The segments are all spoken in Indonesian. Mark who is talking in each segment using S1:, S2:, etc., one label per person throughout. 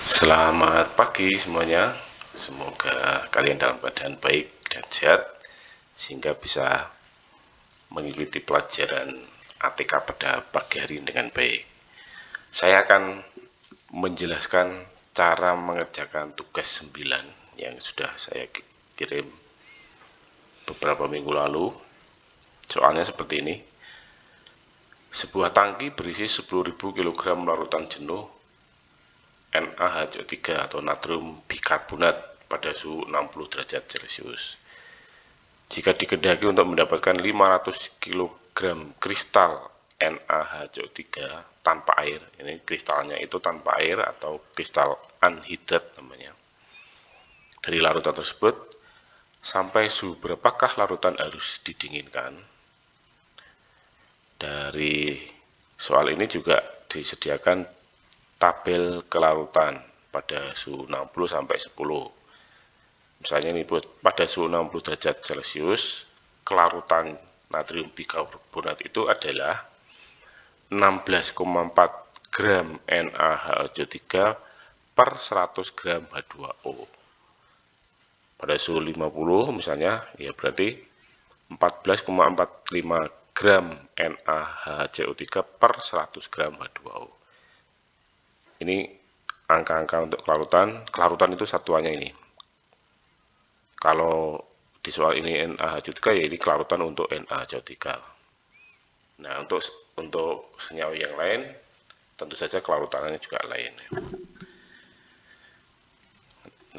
S1: Selamat pagi semuanya. Semoga kalian dalam keadaan baik dan sehat sehingga bisa mengikuti pelajaran ATK pada pagi hari dengan baik. Saya akan menjelaskan cara mengerjakan tugas 9 yang sudah saya kirim beberapa minggu lalu. Soalnya seperti ini. Sebuah tangki berisi 10.000 kg larutan jenuh NaHCO3 atau natrium bikarbonat pada suhu 60 derajat Celcius. Jika dikehendaki untuk mendapatkan 500 kg kristal NaHCO3 tanpa air, ini kristalnya itu tanpa air atau kristal unheated namanya, dari larutan tersebut, sampai suhu berapakah larutan harus didinginkan? Dari soal ini juga disediakan tabel kelarutan pada suhu 60 sampai 10. Misalnya ini pada suhu 60 derajat Celcius, kelarutan natrium bikarbonat itu adalah 16,4 gram NaHCO3 per 100 gram H2O. Pada suhu 50 misalnya, ya berarti 14,45 gram NaHCO3 per 100 gram H2O. Ini angka-angka untuk kelarutan itu satuannya ini. Kalau di soal ini NaHCO3 ya ini kelarutan untuk NaHCO3. Nah, untuk senyawa yang lain tentu saja kelarutannya juga lain.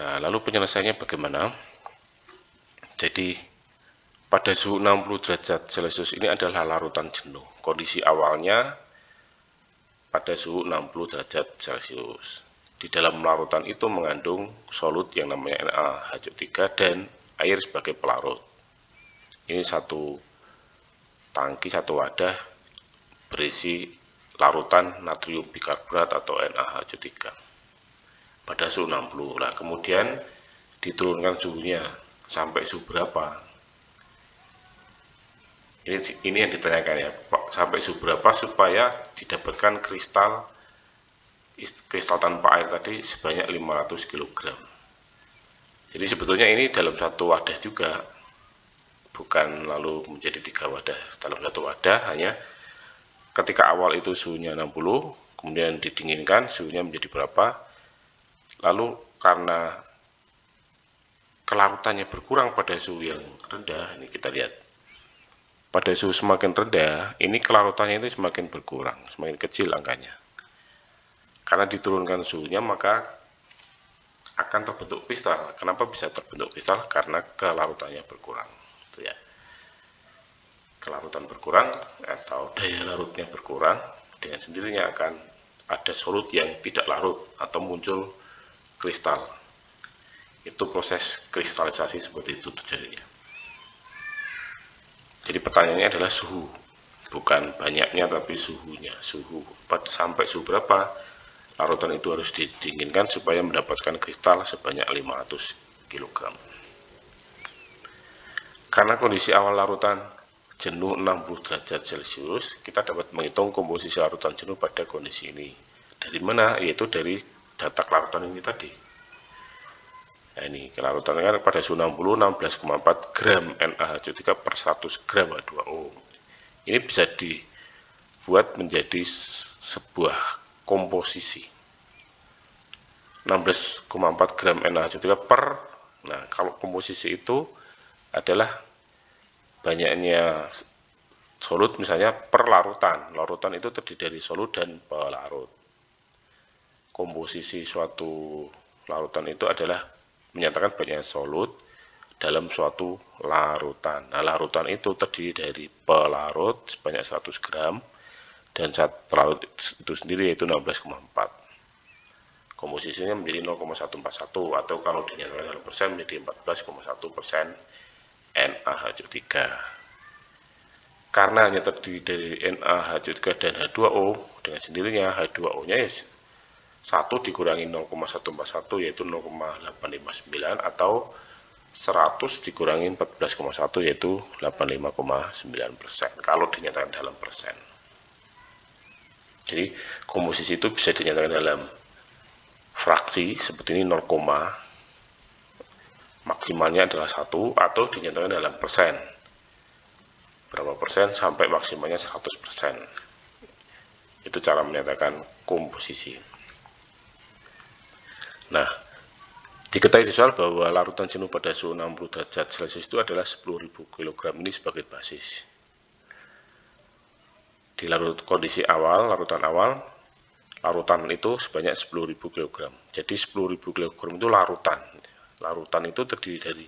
S1: Nah, lalu penyelesaiannya bagaimana? Jadi pada suhu 60 derajat Celcius ini adalah larutan jenuh. Kondisi awalnya pada suhu 60 derajat Celcius. Di dalam larutan itu mengandung solut yang namanya NaHCO3 dan air sebagai pelarut. Ini satu tangki, satu wadah berisi larutan natrium bikarbonat atau NaHCO3 pada suhu 60. Nah, kemudian diturunkan suhunya sampai suhu berapa? Ini yang ditanyakan ya, sampai suhu berapa supaya didapatkan kristal tanpa air tadi sebanyak 500 kg. Jadi sebetulnya ini dalam satu wadah juga, bukan lalu menjadi 3 wadah dalam satu wadah, hanya ketika awal itu suhunya 60, kemudian didinginkan suhunya menjadi berapa, lalu karena kelarutannya berkurang pada suhu yang rendah, ini kita lihat. Pada suhu semakin rendah, ini kelarutannya itu semakin berkurang, semakin kecil angkanya. Karena diturunkan suhunya, maka akan terbentuk kristal. Kenapa bisa terbentuk kristal? Karena kelarutannya berkurang. Itu ya. Kelarutan berkurang atau daya larutnya berkurang, dengan sendirinya akan ada solut yang tidak larut atau muncul kristal. Itu proses kristalisasi seperti itu terjadinya. Jadi pertanyaannya adalah suhu, bukan banyaknya tapi suhunya. Suhu sampai suhu berapa larutan itu harus didinginkan supaya mendapatkan kristal sebanyak 500 kg. Karena kondisi awal larutan jenuh 60 derajat Celcius, kita dapat menghitung komposisi larutan jenuh pada kondisi ini. Dari mana? Yaitu dari data kelarutan ini tadi. Nah, ini kelarutan kan pada suhu 60 16,4 gram NaHCO3 per 100 gram H2O. Ini bisa dibuat menjadi sebuah komposisi 16,4 gram NaHCO3 per, nah kalau komposisi itu adalah banyaknya solut misalnya per larutan itu terdiri dari solut dan pelarut. Komposisi suatu larutan itu adalah menyatakan banyaknya solut dalam suatu larutan. Nah, larutan itu terdiri dari pelarut sebanyak 100 gram dan pelarut itu sendiri yaitu 16,4. Komposisinya menjadi 0,141 atau kalau dinyatakan dalam persen menjadi 14,1% NaHCO3. Karena hanya terdiri dari NaHCO3 dan H2O, dengan sendirinya H2O-nya ya 1 dikurangi 0,141 yaitu 0,859 atau 100 dikurangi 14,1 yaitu 85,9% kalau dinyatakan dalam persen. Jadi komposisi itu bisa dinyatakan dalam fraksi seperti ini 0, maksimalnya adalah 1, atau dinyatakan dalam persen, berapa persen sampai maksimalnya 100%. Itu cara menyatakan komposisi. Nah, diketahui di soal bahwa larutan jenuh pada suhu 60 derajat Celcius itu adalah 10.000 kg ini sebagai basis. Di kondisi awal, larutan itu sebanyak 10.000 kg. Jadi 10.000 kg itu larutan. Larutan itu terdiri dari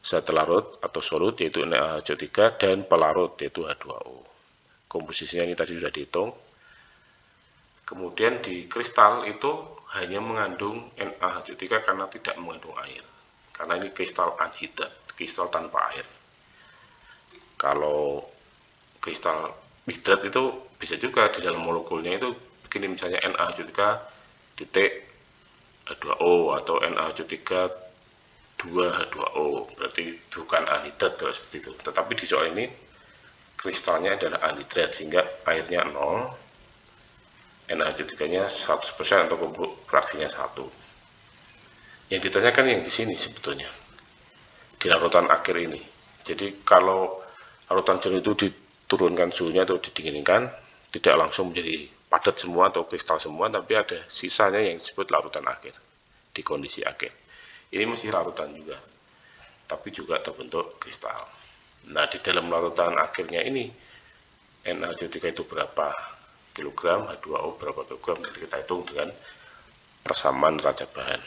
S1: zat larut atau solut yaitu NaHCO3 dan pelarut yaitu H2O. Komposisinya ini tadi sudah dihitung. Kemudian di kristal itu hanya mengandung NaHCO3 karena tidak mengandung air. Karena ini kristal anhidrat, kristal tanpa air. Kalau kristal hidrat itu bisa juga di dalam molekulnya itu begini, misalnya NaHCO3 titik H2O atau NaHCO3 2H2O, berarti bukan anhidrat seperti itu. Tetapi di soal ini kristalnya adalah anhidrat sehingga airnya 0, NaHCO3-nya 100% atau fraksinya 1. Yang ditanyakan yang di sini sebetulnya di larutan akhir ini. Jadi kalau larutan jenuh itu diturunkan suhunya atau didinginkan, tidak langsung menjadi padat semua atau kristal semua, tapi ada sisanya yang disebut larutan akhir di kondisi akhir. Ini masih larutan juga, tapi juga terbentuk kristal. Nah, di dalam larutan akhirnya ini NaCO3 itu berapa kilogram, H2O berapa kilogram, dan kita hitung dengan persamaan neraca bahan.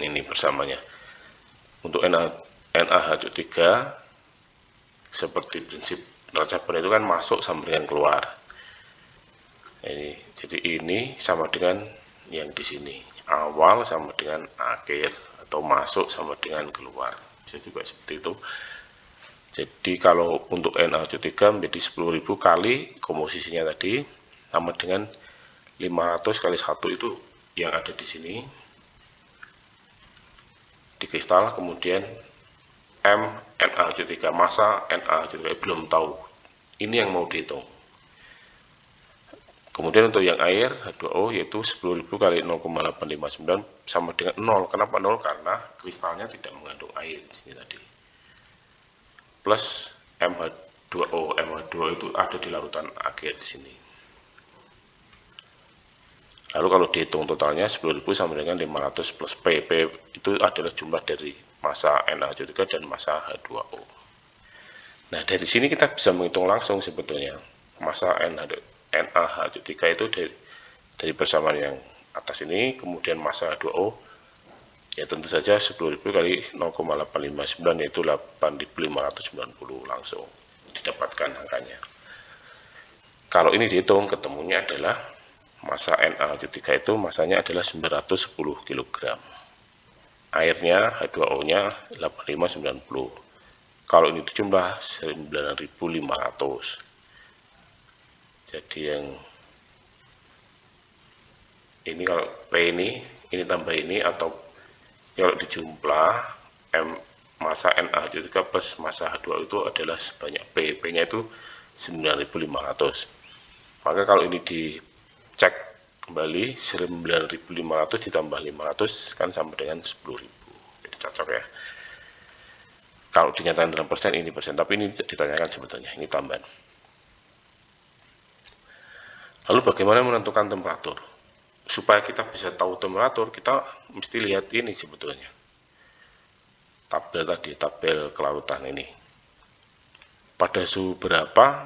S1: Ini persamanya. Untuk NaHCO3 seperti prinsip neraca bahan itu kan masuk sama dengan keluar. Jadi ini sama dengan yang di sini, awal sama dengan akhir, atau masuk sama dengan keluar, bisa juga seperti itu. Jadi kalau untuk NaCO3 menjadi 10.000 kali komposisinya tadi sama dengan 500 kali 1 itu yang ada di sini di kristal. Kemudian M NaCO3, masa NaCO3 belum tahu, ini yang mau dihitung. Kemudian untuk yang air H2O yaitu 10.000 kali 0,859 sama dengan 0. Kenapa 0? Karena kristalnya tidak mengandung air di sini tadi. Plus MH2O. MH2O itu ada di larutan akhir di sini. Lalu kalau dihitung totalnya 10.000 sama dengan 500 plus P. P itu adalah jumlah dari massa NaCO3 dan massa H2O. Nah, dari sini kita bisa menghitung langsung sebetulnya massa NaHCO3 itu dari persamaan yang atas ini, kemudian massa H2O ya tentu saja 10.000 kali 0,859 yaitu 8.590 langsung didapatkan angkanya. Kalau ini dihitung ketemunya adalah massa NaHCO3 itu massanya adalah 910 kg. Airnya H2O-nya 8.590. Kalau ini jumlah 9.500. Jadi yang ini kalau P ini tambah ini, atau kalau dijumlah massa NaHCO3 plus massa H2O itu adalah sebanyak P nya itu 9.500. Maka kalau ini dicek kembali 9.500 ditambah 500 kan sama dengan 10.000. Jadi cocok ya. Kalau dinyatakan dalam persen ini persen, tapi ini ditanyakan sebetulnya ini tambahan. Lalu bagaimana menentukan temperatur? Supaya kita bisa tahu temperatur, kita mesti lihat ini sebetulnya. Tabel tadi, tabel kelarutan ini. Pada suhu berapa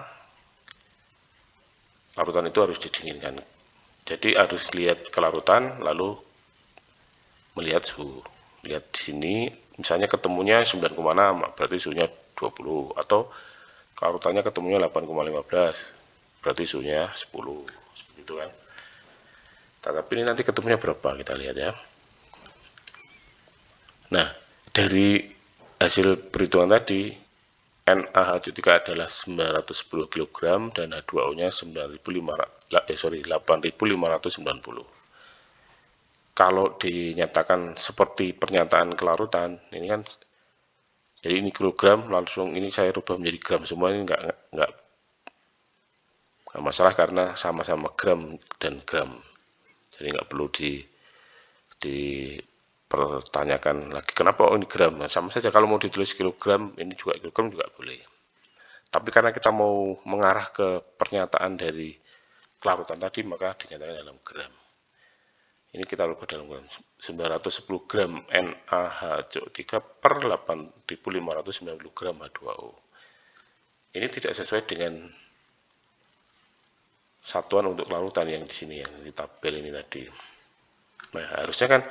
S1: larutan itu harus didinginkan. Jadi harus lihat kelarutan, lalu melihat suhu. Lihat di sini, misalnya ketemunya 9,6, berarti suhunya 20. Atau kelarutannya ketemunya 8,15. Berarti suhunya 10, seperti itu kan. Tapi ini nanti ketemunya berapa, kita lihat ya. Nah, dari hasil perhitungan tadi, NaHCO3 adalah 910 kg dan H2O-nya 8.590. Kalau dinyatakan seperti pernyataan kelarutan, ini kan, jadi ini kilogram, langsung ini saya rubah menjadi gram semua, ini enggak masalah karena sama-sama gram dan gram. Jadi nggak perlu dipertanyakan lagi kenapa ini gram. Nah, sama saja kalau mau ditulis kilogram, ini juga kilogram juga boleh. Tapi karena kita mau mengarah ke pernyataan dari kelarutan tadi, maka dinyatakan dalam gram. Ini kita ubah dalam gram. 910 gram NaHCO3 per 8.590 gram H2O. Ini tidak sesuai dengan satuan untuk larutan yang di sini, yang di tabel ini tadi. Nah, harusnya kan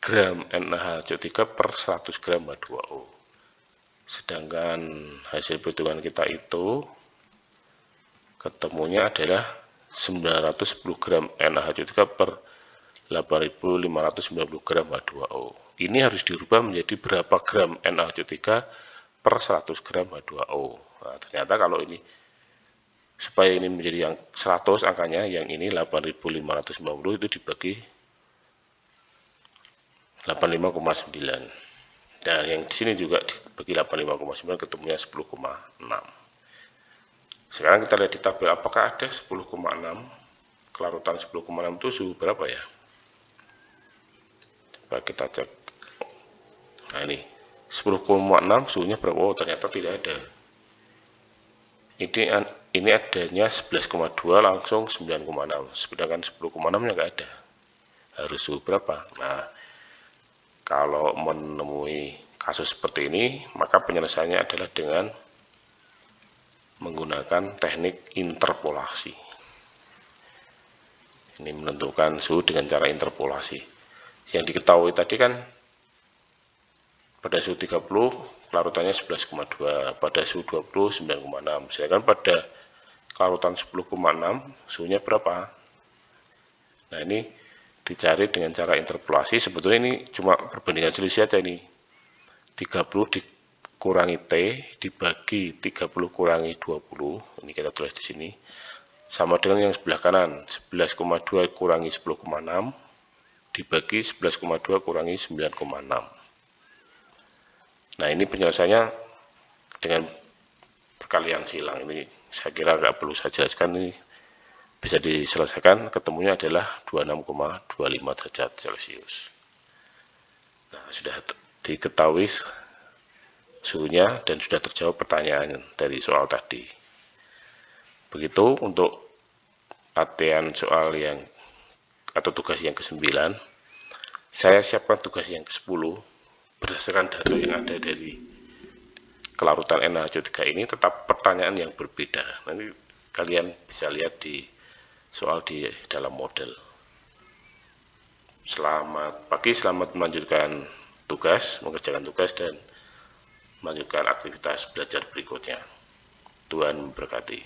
S1: gram NaHCO3 per 100 gram H2O. Sedangkan hasil perhitungan kita itu ketemunya adalah 910 gram NaHCO3 per 8.590 gram H2O. Ini harus dirubah menjadi berapa gram NaHCO3 per 100 gram H2O. Nah, ternyata kalau ini supaya ini menjadi yang 100 angkanya, yang ini 8.590 itu dibagi 85,9. Dan yang di sini juga dibagi 85,9 ketemunya 10,6. Sekarang kita lihat di tabel apakah ada 10,6. Kelarutan 10,6 itu suhu berapa ya? Coba kita cek. Nah, ini 10,6 suhunya berapa? Oh, ternyata tidak ada. Ini adanya 11,2 langsung 9,6. Sedangkan 10,6 nya nggak ada. Harus suhu berapa? Nah, kalau menemui kasus seperti ini, maka penyelesaiannya adalah dengan menggunakan teknik interpolasi. Ini menentukan suhu dengan cara interpolasi. Yang diketahui tadi kan pada suhu 30 kelarutannya 11,2, pada suhu 20 9,6. Sedangkan pada kelarutan 10,6 suhunya berapa? Nah, ini dicari dengan cara interpolasi. Sebetulnya ini cuma perbandingan selisih aja nih. 30 dikurangi T dibagi 30 kurangi 20. Ini kita tulis di sini. Sama dengan yang sebelah kanan. 11,2 kurangi 10,6 dibagi 11,2 kurangi 9,6. Nah, ini penyelesaiannya dengan perkalian silang. Ini saya kira nggak perlu saya jelaskan, ini bisa diselesaikan. Ketemunya adalah 26,25 derajat Celcius. Nah, sudah diketahui suhunya dan sudah terjawab pertanyaan dari soal tadi. Begitu untuk latihan soal yang atau tugas yang ke-9. Saya siapkan tugas yang ke-10 berdasarkan data yang ada dari kelarutan NaHCO3 ini, tetap pertanyaan yang berbeda. Nanti kalian bisa lihat di soal di dalam model. Selamat pagi, selamat melanjutkan tugas, mengerjakan tugas dan melanjutkan aktivitas belajar berikutnya. Tuhan memberkati.